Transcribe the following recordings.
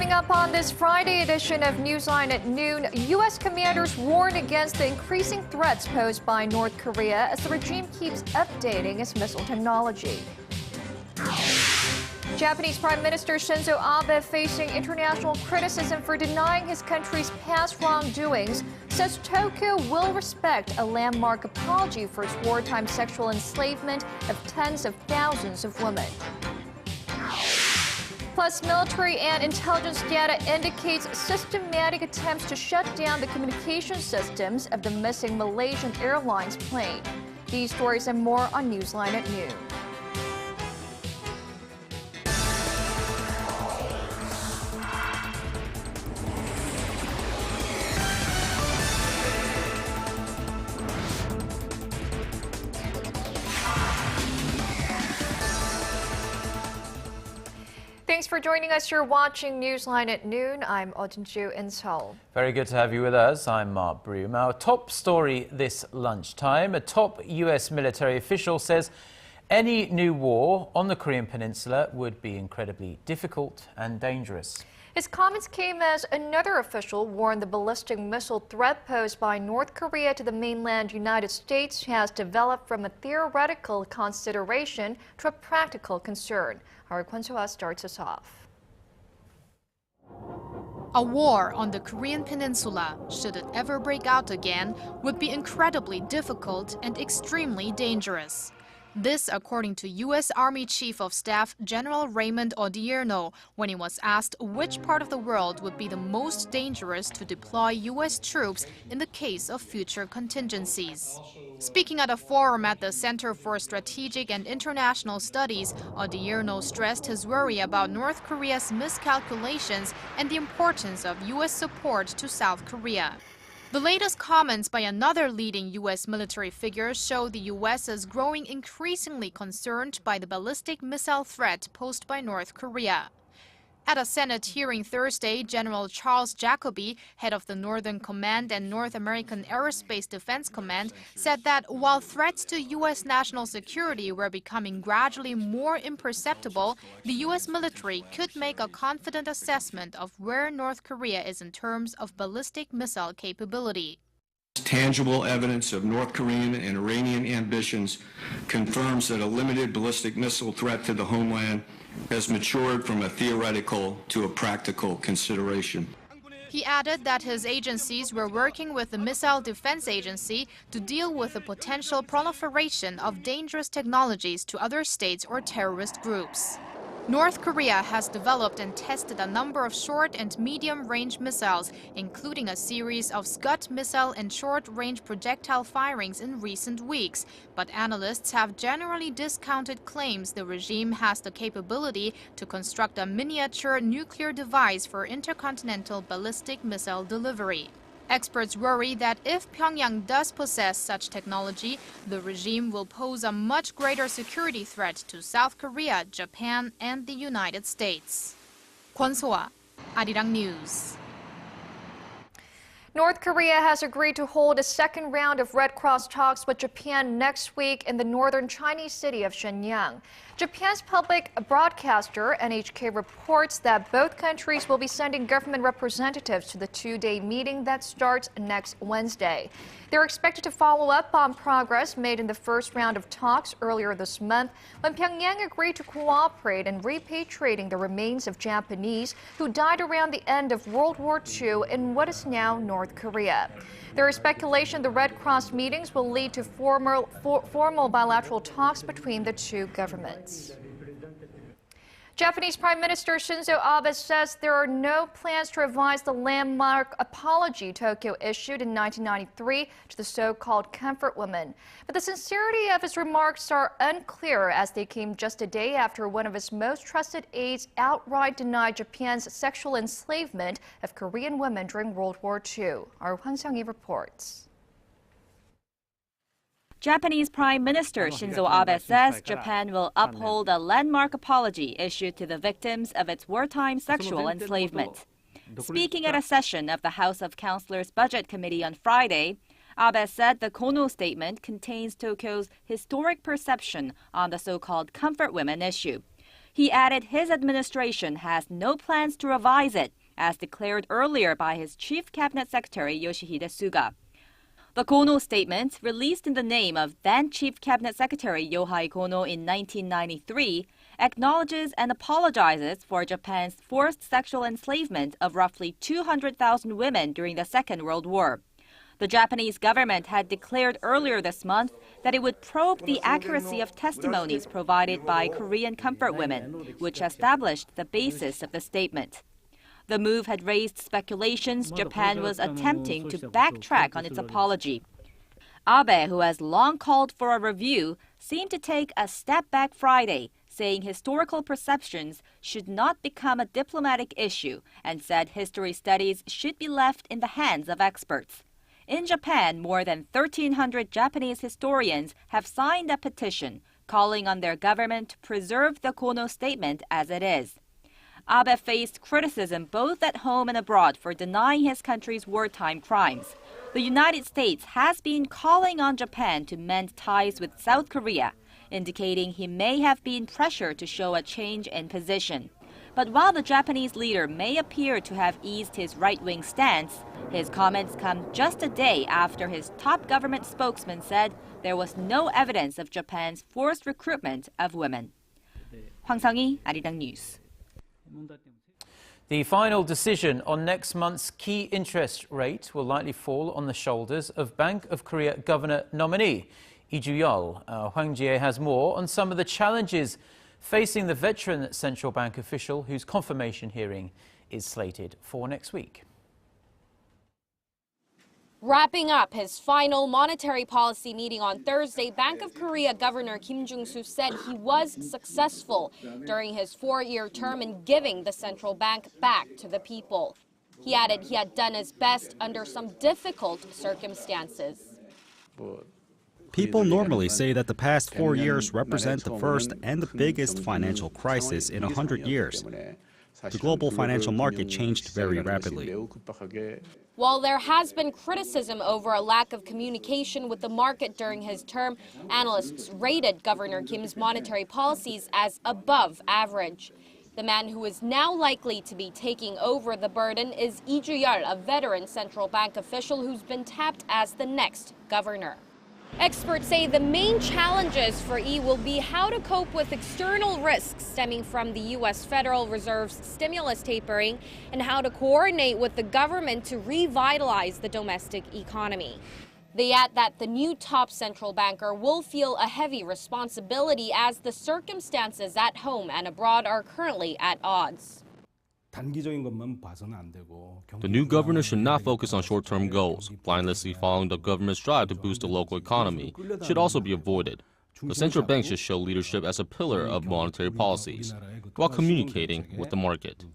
Coming up on this Friday edition of Newsline at noon, U.S. commanders warn against the increasing threats posed by North Korea as the regime keeps updating its missile technology. Japanese Prime Minister Shinzo Abe, facing international criticism for denying his country's past wrongdoings, says Tokyo will respect a landmark apology for its wartime sexual enslavement of tens of thousands of women. Plus, military and intelligence data indicates systematic attempts to shut down the communication systems of the missing Malaysian Airlines plane. These stories and more on Newsline at noon. Thanks for joining us. You're watching Newsline at noon. I'm Odierno in Seoul. Very good to have you with us. I'm Mark Broom. Our top story this lunchtime. A top U.S. military official says any new war on the Korean Peninsula would be incredibly difficult and dangerous. His comments came as another official warned the ballistic missile threat posed by North Korea to the mainland United States has developed from a theoretical consideration to a practical concern. Our Kwon Soa starts us off. A war on the Korean Peninsula, should it ever break out again, would be incredibly difficult and extremely dangerous. This, according to U.S. Army Chief of Staff General Raymond Odierno, when he was asked which part of the world would be the most dangerous to deploy U.S. troops in the case of future contingencies. Speaking at a forum at the Center for Strategic and International Studies, Odierno stressed his worry about North Korea's miscalculations and the importance of U.S. support to South Korea. The latest comments by another leading U.S. military figure show the U.S. is growing increasingly concerned by the ballistic missile threat posed by North Korea. At a Senate hearing Thursday, General Charles Jacoby, head of the Northern Command and North American Aerospace Defense Command, said that while threats to U.S. national security were becoming gradually more imperceptible, the U.S. military could make a confident assessment of where North Korea is in terms of ballistic missile capability. Tangible evidence of North Korean and Iranian ambitions confirms that a limited ballistic missile threat to the homeland has matured from a theoretical to a practical consideration. He added that his agencies were working with the Missile Defense Agency to deal with the potential proliferation of dangerous technologies to other states or terrorist groups. North Korea has developed and tested a number of short and medium-range missiles, including a series of Scud missile and short-range projectile firings in recent weeks. But analysts have generally discounted claims the regime has the capability to construct a miniature nuclear device for intercontinental ballistic missile delivery. Experts worry that if Pyongyang does possess such technology, the regime will pose a much greater security threat to South Korea, Japan, and the United States. Kwon Soa, Arirang News. North Korea has agreed to hold a second round of Red Cross talks with Japan next week in the northern Chinese city of Shenyang. Japan's public broadcaster, NHK, reports that both countries will be sending government representatives to the two-day meeting that starts next Wednesday. They're expected to follow up on progress made in the first round of talks earlier this month when Pyongyang agreed to cooperate in repatriating the remains of Japanese who died around the end of World War II in what is now North Korea. There is speculation the Red Cross meetings will lead to formal bilateral talks between the two governments. Japanese Prime Minister Shinzo Abe says there are no plans to revise the landmark apology Tokyo issued in 1993 to the so-called comfort women. But the sincerity of his remarks are unclear as they came just a day after one of his most trusted aides outright denied Japan's sexual enslavement of Korean women during World War II. Our Hwang Seong-hee reports. Japanese Prime Minister Shinzo Abe says Japan will uphold a landmark apology issued to the victims of its wartime sexual enslavement. Speaking at a session of the House of Councillors Budget Committee on Friday, Abe said the Kono statement contains Tokyo's historic perception on the so-called comfort women issue. He added his administration has no plans to revise it, as declared earlier by his Chief Cabinet Secretary Yoshihide Suga. The Kono statement, released in the name of then Chief Cabinet Secretary Yohei Kono in 1993, acknowledges and apologizes for Japan's forced sexual enslavement of roughly 200,000 women during the Second World War. The Japanese government had declared earlier this month that it would probe the accuracy of testimonies provided by Korean comfort women, which established the basis of the statement. The move had raised speculations Japan was attempting to backtrack on its apology. Abe, who has long called for a review, seemed to take a step back Friday, saying historical perceptions should not become a diplomatic issue and said history studies should be left in the hands of experts. In Japan, more than 1,300 Japanese historians have signed a petition calling on their government to preserve the Kono statement as it is. Abe faced criticism both at home and abroad for denying his country's wartime crimes. The United States has been calling on Japan to mend ties with South Korea, indicating he may have been pressured to show a change in position. But while the Japanese leader may appear to have eased his right-wing stance, his comments come just a day after his top government spokesman said there was no evidence of Japan's forced recruitment of women. Hwang Sang-hee, Arirang News. The final decision on next month's key interest rate will likely fall on the shoulders of Bank of Korea Governor nominee Lee Ju-yeol. Hwang Jie has more on some of the challenges facing the veteran central bank official whose confirmation hearing is slated for next week. Wrapping up his final monetary policy meeting on Thursday, Bank of Korea Governor Kim Jung-soo said he was successful during his 4-year term in giving the central bank back to the people. He added he had done his best under some difficult circumstances. People normally say that the past 4 years represent the first and the biggest financial crisis in 100 years. The global financial market changed very rapidly. While there has been criticism over a lack of communication with the market during his term, analysts rated Governor Kim's monetary policies as above average. The man who is now likely to be taking over the burden is Lee Ju-yeol, a veteran central bank official who's been tapped as the next governor. Experts say the main challenges for Lee will be how to cope with external risks stemming from the U.S. Federal Reserve's stimulus tapering and how to coordinate with the government to revitalize the domestic economy. They add that the new top central banker will feel a heavy responsibility as the circumstances at home and abroad are currently at odds. The new governor should not focus on short-term goals. Blindlessly following the government's drive to boost the local economy should also be avoided. The central bank should show leadership as a pillar of monetary policies, while communicating with the market.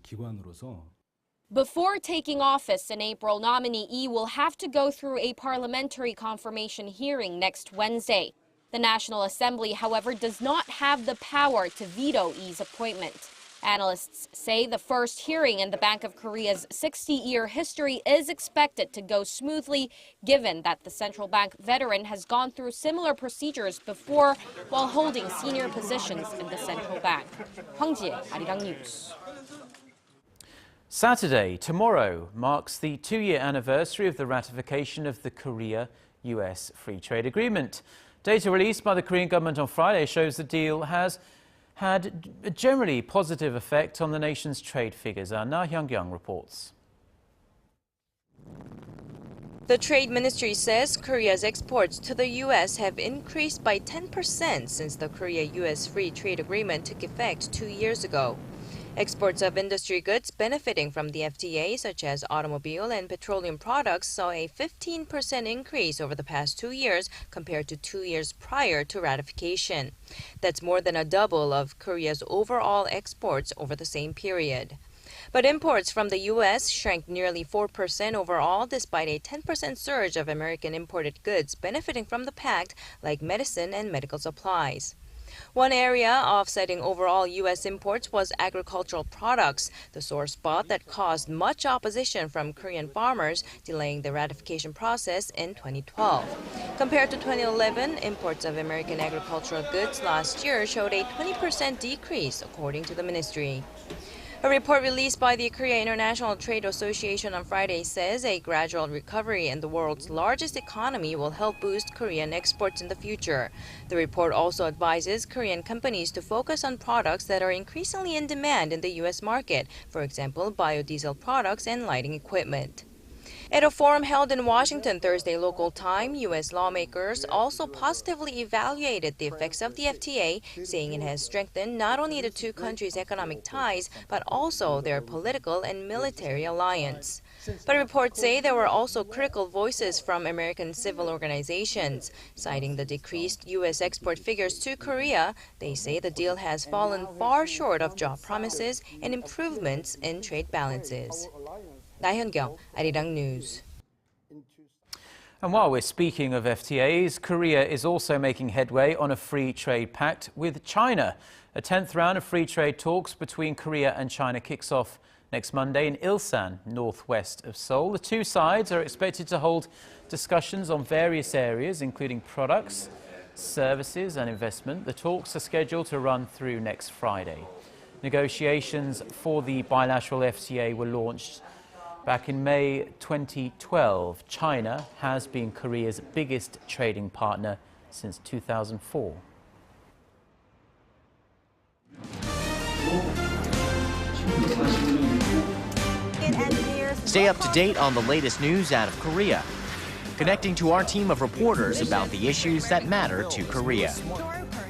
Before taking office in April, nominee Lee will have to go through a parliamentary confirmation hearing next Wednesday. The National Assembly, however, does not have the power to veto Lee's appointment. Analysts say the first hearing in the Bank of Korea's 60-year history is expected to go smoothly, given that the central bank veteran has gone through similar procedures before while holding senior positions in the central bank. Hwang Jie, Arirang News. Saturday, tomorrow, marks the 2-year anniversary of the ratification of the Korea-US Free Trade Agreement. Data released by the Korean government on Friday shows the deal has had a generally positive effect on the nation's trade figures. Our Na Hyung-kyung reports. The Trade Ministry says Korea's exports to the U.S. have increased by 10% since the Korea-US Free Trade Agreement took effect 2 years ago. Exports of industry goods benefiting from the FTA, such as automobile and petroleum products, saw a 15% increase over the past 2 years compared to 2 years prior to ratification. That's more than a double of Korea's overall exports over the same period. But imports from the U.S. shrank nearly 4% overall, despite a 10% surge of American imported goods benefiting from the pact, like medicine and medical supplies. One area offsetting overall U.S. imports was agricultural products, the sore spot that caused much opposition from Korean farmers, delaying the ratification process in 2012. Compared to 2011, imports of American agricultural goods last year showed a 20% decrease, according to the ministry. A report released by the Korea International Trade Association on Friday says a gradual recovery in the world's largest economy will help boost Korean exports in the future. The report also advises Korean companies to focus on products that are increasingly in demand in the U.S. market, for example, biodiesel products and lighting equipment. At a forum held in Washington Thursday local time, U.S. lawmakers also positively evaluated the effects of the FTA, saying it has strengthened not only the two countries' economic ties, but also their political and military alliance. But reports say there were also critical voices from American civil organizations. Citing the decreased U.S. export figures to Korea, they say the deal has fallen far short of job promises and improvements in trade balances. 나현경, Arirang News. And while we're speaking of FTAs, Korea is also making headway on a free trade pact with China. A 10th round of free trade talks between Korea and China kicks off next Monday in Ilsan, northwest of Seoul. The two sides are expected to hold discussions on various areas, including products, services and investment. The talks are scheduled to run through next Friday. Negotiations for the bilateral FTA were launched back in May 2012. China has been Korea's biggest trading partner since 2004. Stay up to date on the latest news out of Korea, connecting to our team of reporters about the issues that matter to Korea.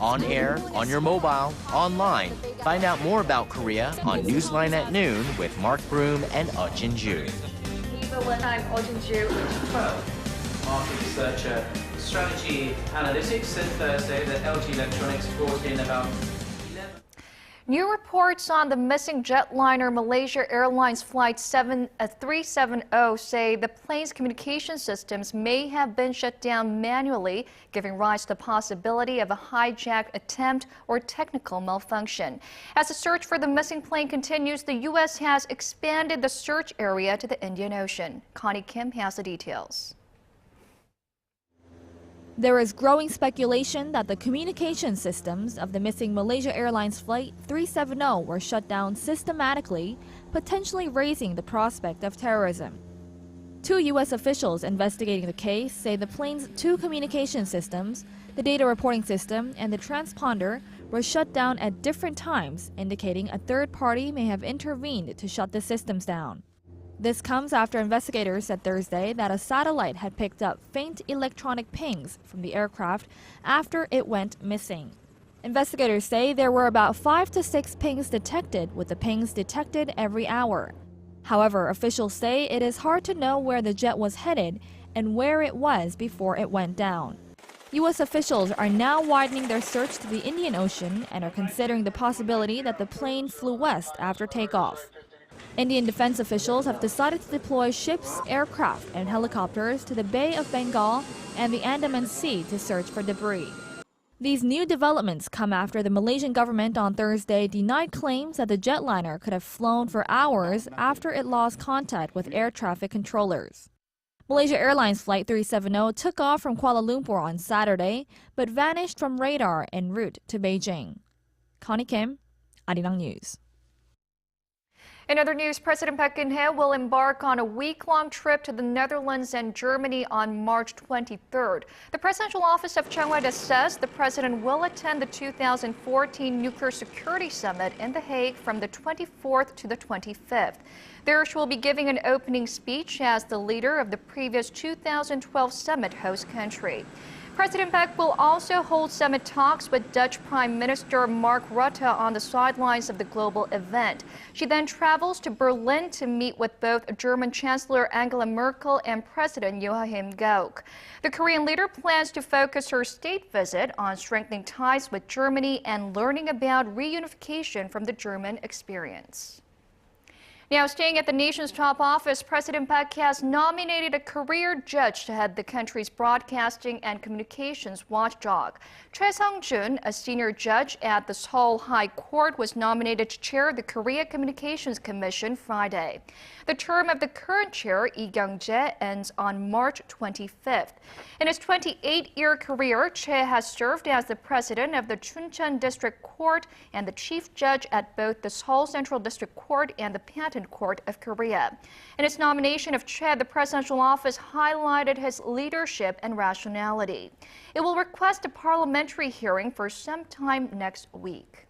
On air, on your mobile, online. Find out more about Korea on Newsline at Noon with Mark Broom and Jin-ju. Even I'm Jin-ju with Pro. Market researcher, strategy analytics said Thursday that LG Electronics brought in about New reports on the missing jetliner Malaysia Airlines Flight 370 say the plane's communication systems may have been shut down manually, giving rise to the possibility of a hijack attempt or technical malfunction. As the search for the missing plane continues, the U.S. has expanded the search area to the Indian Ocean. Connie Kim has the details. There is growing speculation that the communication systems of the missing Malaysia Airlines Flight 370 were shut down systematically, potentially raising the prospect of terrorism. Two U.S. officials investigating the case say the plane's two communication systems, the data reporting system and the transponder, were shut down at different times, indicating a third party may have intervened to shut the systems down. This comes after investigators said Thursday that a satellite had picked up faint electronic pings from the aircraft after it went missing. Investigators say there were about 5 to 6 pings detected, with the pings detected every hour. However, officials say it is hard to know where the jet was headed and where it was before it went down. U.S. officials are now widening their search to the Indian Ocean and are considering the possibility that the plane flew west after takeoff. Indian defense officials have decided to deploy ships, aircraft, and helicopters to the Bay of Bengal and the Andaman Sea to search for debris. These new developments come after the Malaysian government on Thursday denied claims that the jetliner could have flown for hours after it lost contact with air traffic controllers. Malaysia Airlines Flight 370 took off from Kuala Lumpur on Saturday, but vanished from radar en route to Beijing. Connie Kim, Arirang News. In other news, President Park Geun-hye will embark on a week-long trip to the Netherlands and Germany on March 23rd. The presidential office of Cheong Won says the president will attend the 2014 Nuclear Security Summit in The Hague from the 24th to the 25th. There she will be giving an opening speech as the leader of the previous 2012 summit host country. President Park will also hold summit talks with Dutch Prime Minister Mark Rutte on the sidelines of the global event. She then travels to Berlin to meet with both German Chancellor Angela Merkel and President Joachim Gauck. The Korean leader plans to focus her state visit on strengthening ties with Germany and learning about reunification from the German experience. Now, staying at the nation's top office, President Park has nominated a career judge to head the country's broadcasting and communications watchdog. Choi Sung-jun, a senior judge at the Seoul High Court, was nominated to chair the Korea Communications Commission Friday. The term of the current chair, Lee Kyung-jae, ends on March 25th. In his 28-year career, Choi has served as the president of the Chuncheon District Court and the chief judge at both the Seoul Central District Court and the Patent Court of Korea. In its nomination of Choi, the presidential office highlighted his leadership and rationality. It will request a parliamentary hearing for sometime next week.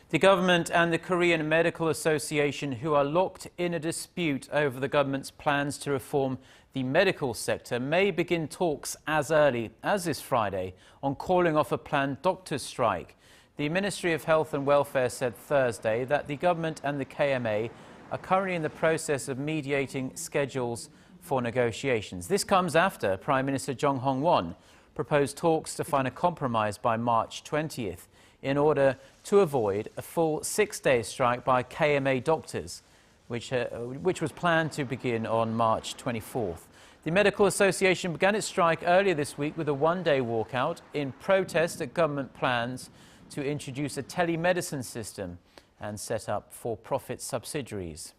The government and the Korean Medical Association, who are locked in a dispute over the government's plans to reform the medical sector, may begin talks as early as this Friday on calling off a planned doctors' strike. The Ministry of Health and Welfare said Thursday that the government and the KMA are currently in the process of mediating schedules for negotiations. This comes after Prime Minister Jong Hong-won proposed talks to find a compromise by March 20th in order to avoid a full 6-day strike by KMA doctors, which was planned to begin on March 24th. The Medical Association began its strike earlier this week with a one-day walkout in protest at government plans to introduce a telemedicine system and set up for-profit subsidiaries.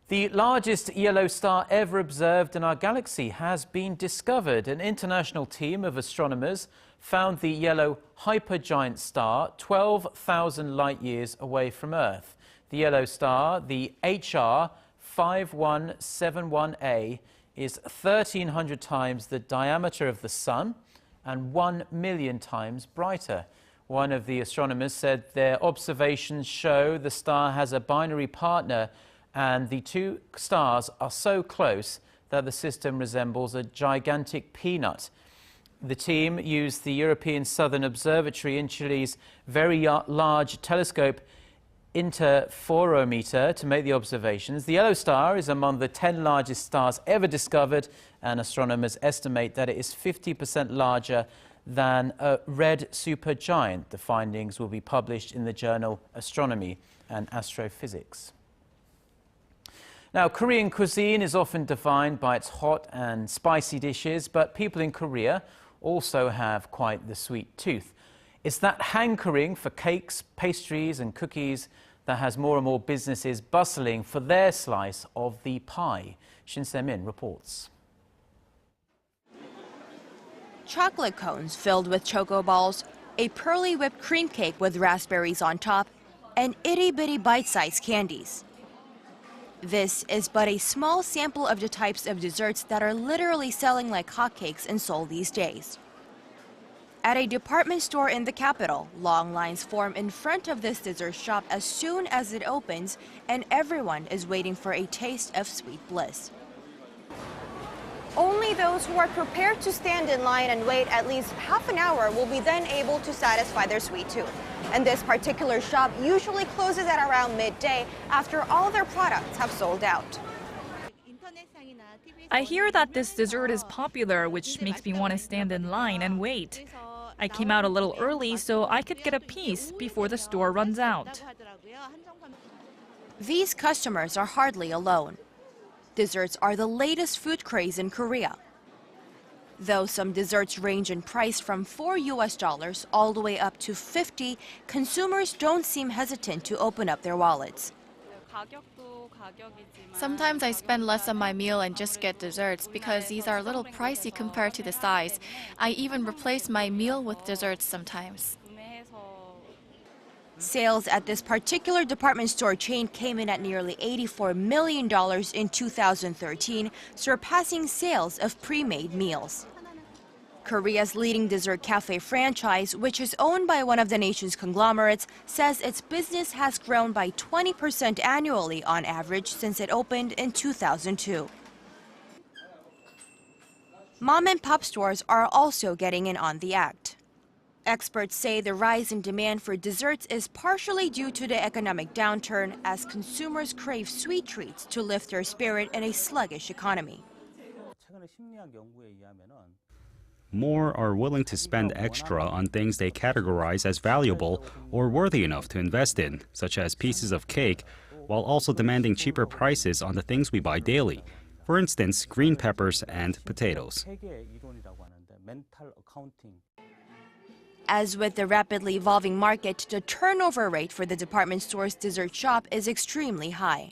The largest yellow star ever observed in our galaxy has been discovered. An international team of astronomers found the yellow hypergiant star 12,000 light-years away from Earth. The yellow star, the HR 5171A, is 1,300 times the diameter of the Sun and 1 million times brighter. One of the astronomers said their observations show the star has a binary partner and the two stars are so close that the system resembles a gigantic peanut. The team used the European Southern Observatory in Chile's very large telescope interferometer to make the observations. The yellow star is among the 10 largest stars ever discovered, and astronomers estimate that it is 50% larger than a red supergiant. The findings will be published in the journal Astronomy and Astrophysics. Now, Korean cuisine is often defined by its hot and spicy dishes, but people in Korea also have quite the sweet tooth. It's that hankering for cakes, pastries and cookies that has more and more businesses bustling for their slice of the pie. Shin Se-min reports. Chocolate cones filled with choco balls, a pearly whipped cream cake with raspberries on top, and itty-bitty bite-sized candies. This is but a small sample of the types of desserts that are literally selling like hotcakes in Seoul these days. At a department store in the capital, long lines form in front of this dessert shop as soon as it opens, and everyone is waiting for a taste of sweet bliss. Only those who are prepared to stand in line and wait at least half an hour will be then able to satisfy their sweet tooth. And this particular shop usually closes at around midday after all their products have sold out. I hear that this dessert is popular, which makes me want to stand in line and wait. I came out a little early so I could get a piece before the store runs out. These customers are hardly alone. Desserts are the latest food craze in Korea. Though some desserts range in price from $4 all the way up to 50, consumers don't seem hesitant to open up their wallets. Sometimes I spend less on my meal and just get desserts because these are a little pricey compared to the size. I even replace my meal with desserts sometimes. Sales at this particular department store chain came in at nearly $84 million in 2013, surpassing sales of pre-made meals. Korea's leading dessert cafe franchise, which is owned by one of the nation's conglomerates, says its business has grown by 20% annually on average since it opened in 2002. Mom-and-pop stores are also getting in on the act. Experts say the rise in demand for desserts is partially due to the economic downturn as consumers crave sweet treats to lift their spirit in a sluggish economy. more are willing to spend extra on things they categorize as valuable or worthy enough to invest in, such as pieces of cake, while also demanding cheaper prices on the things we buy daily. For instance, green peppers and potatoes. As with the rapidly evolving market, the turnover rate for the department store's dessert shop is extremely high.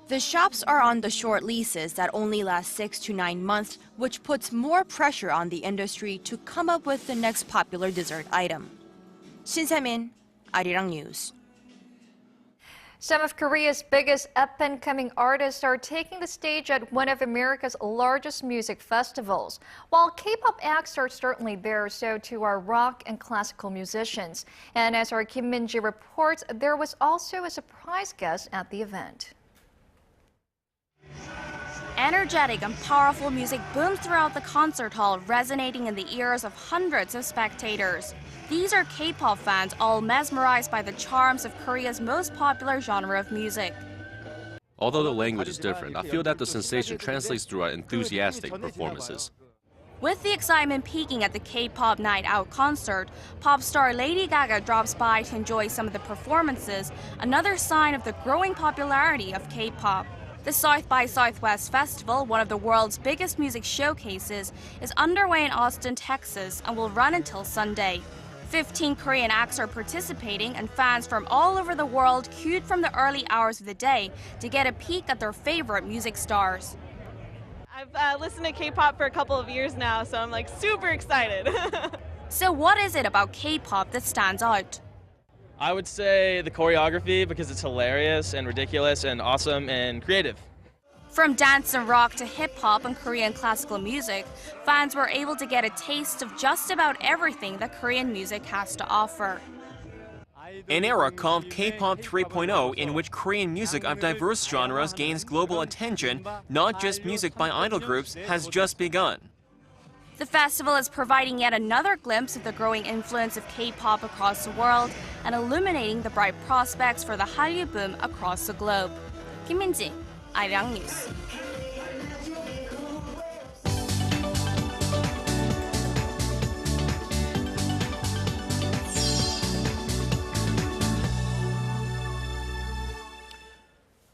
The shops are on the short leases that only last 6 to 9 months, which puts more pressure on the industry to come up with the next popular dessert item. Shin Se-min, Arirang News. Some of Korea's biggest up-and-coming artists are taking the stage at one of America's largest music festivals. While K-pop acts are certainly there, so too are rock and classical musicians. And as our Kim Min-ji reports, there was also a surprise guest at the event. Energetic and powerful music booms throughout the concert hall, resonating in the ears of hundreds of spectators. These are K-pop fans, all mesmerized by the charms of Korea's most popular genre of music. Although the language is different, I feel that the sensation translates through our enthusiastic performances. With the excitement peaking at the K-pop Night Out concert, pop star Lady Gaga drops by to enjoy some of the performances, another sign of the growing popularity of K-pop. The South by Southwest Festival, one of the world's biggest music showcases, is underway in Austin, Texas, and will run until Sunday. 15 Korean acts are participating, and fans from all over the world queued from the early hours of the day to get a peek at their favorite music stars. I've listened to K-pop for a couple of years now, so I'm super excited. So what is it about K-pop that stands out? I would say the choreography, because it's hilarious and ridiculous and awesome and creative. From dance and rock to hip-hop and Korean classical music, fans were able to get a taste of just about everything that Korean music has to offer. An era called K-pop 3.0, in which Korean music of diverse genres gains global attention, not just music by idol groups, has just begun. The festival is providing yet another glimpse of the growing influence of K-pop across the world and illuminating the bright prospects for the Hallyu boom across the globe. Kim Min-ji, Arirang News.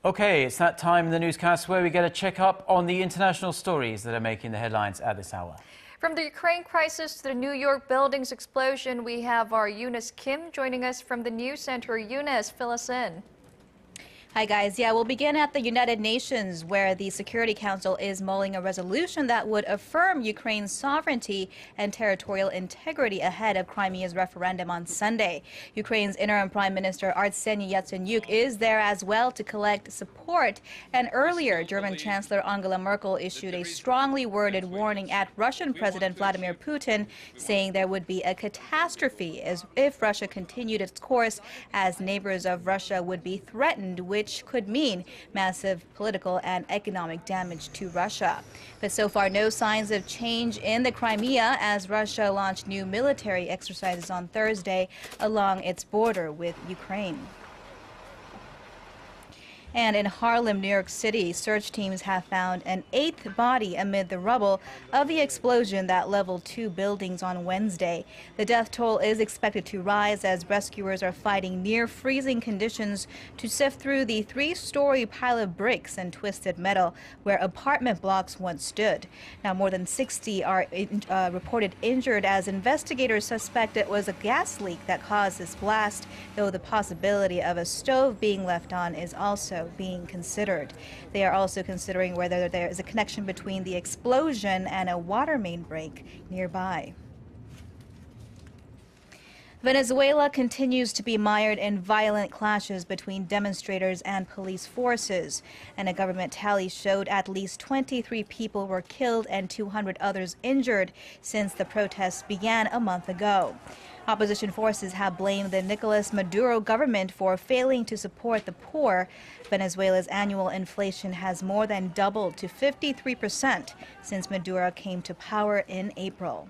Okay, it's that time in the newscast where we get a check-up on the international stories that are making the headlines at this hour. From the Ukraine crisis to the New York buildings explosion, we have our Eunice Kim joining us from the News Center. Eunice, fill us in. Hi guys, we'll begin at the United Nations, where the Security Council is mulling a resolution that would affirm Ukraine's sovereignty and territorial integrity ahead of Crimea's referendum on Sunday. Ukraine's interim Prime Minister Arseniy Yatsenyuk is there as well to collect support, and earlier German Chancellor Angela Merkel issued a strongly worded warning at Russian President Vladimir Putin, saying there would be a catastrophe if Russia continued its course, as neighbors of Russia would be threatened, which could mean massive political and economic damage to Russia. But so far, no signs of change in the Crimea, as Russia launched new military exercises on Thursday along its border with Ukraine. And in Harlem, New York City, search teams have found an 8th body amid the rubble of the explosion that leveled 2 buildings on Wednesday. The death toll is expected to rise as rescuers are fighting near freezing conditions to sift through the 3-story pile of bricks and twisted metal where apartment blocks once stood. Now, more than 60 are reported injured, as investigators suspect it was a gas leak that caused this blast, though the possibility of a stove being left on is also being considered. They are also considering whether there is a connection between the explosion and a water main break nearby. Venezuela continues to be mired in violent clashes between demonstrators and police forces, and a government tally showed at least 23 people were killed and 200 others injured since the protests began a month ago. Opposition forces have blamed the Nicolas Maduro government for failing to support the poor. Venezuela's annual inflation has more than doubled to 53% since Maduro came to power in April.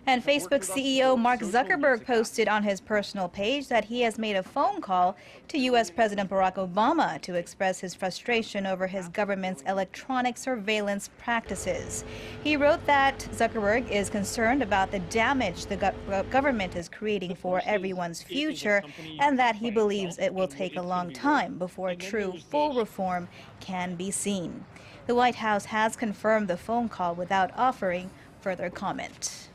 And Facebook CEO Mark Zuckerberg posted on his personal page that he has made a phone call to U.S. President Barack Obama to express his frustration over his government's electronic surveillance practices. He wrote that Zuckerberg is concerned about the damage the government is creating for everyone's future and that he believes it will take a long time before true full reform can be seen. The White House has confirmed the phone call without offering further comment.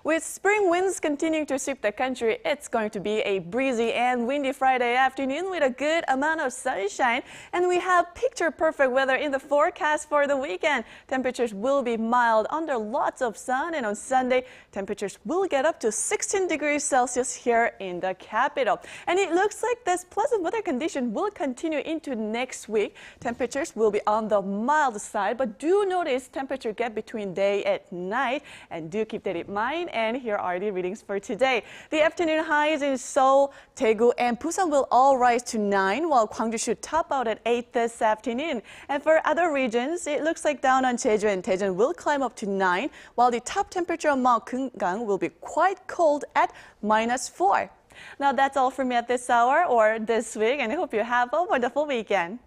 With spring winds continuing to sweep the country, it's going to be a breezy and windy Friday afternoon with a good amount of sunshine. And we have picture-perfect weather in the forecast for the weekend. Temperatures will be mild under lots of sun, and on Sunday, temperatures will get up to 16 degrees Celsius here in the capital. And it looks like this pleasant weather condition will continue into next week. Temperatures will be on the mild side, but do notice temperature gap between day and night, and do keep that in mind. And here are the readings for today. The afternoon highs in Seoul, Daegu, and Busan will all rise to 9, while Gwangju should top out at 8 this afternoon. And for other regions, it looks like down on Jeju and Daejeon will climb up to 9, while the top temperature on Mount Kumgang will be quite cold at -4. Now that's all from me at this hour or this week, and I hope you have a wonderful weekend.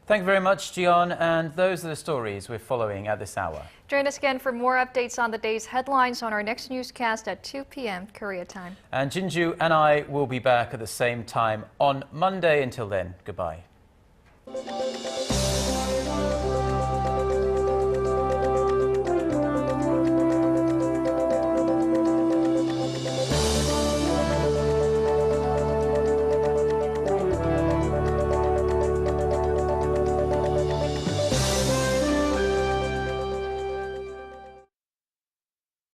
Thank you very much, Jion, and those are the stories we're following at this hour. Join us again for more updates on the day's headlines on our next newscast at 2 p.m. Korea time. And Jinju and I will be back at the same time on Monday. Until then, goodbye.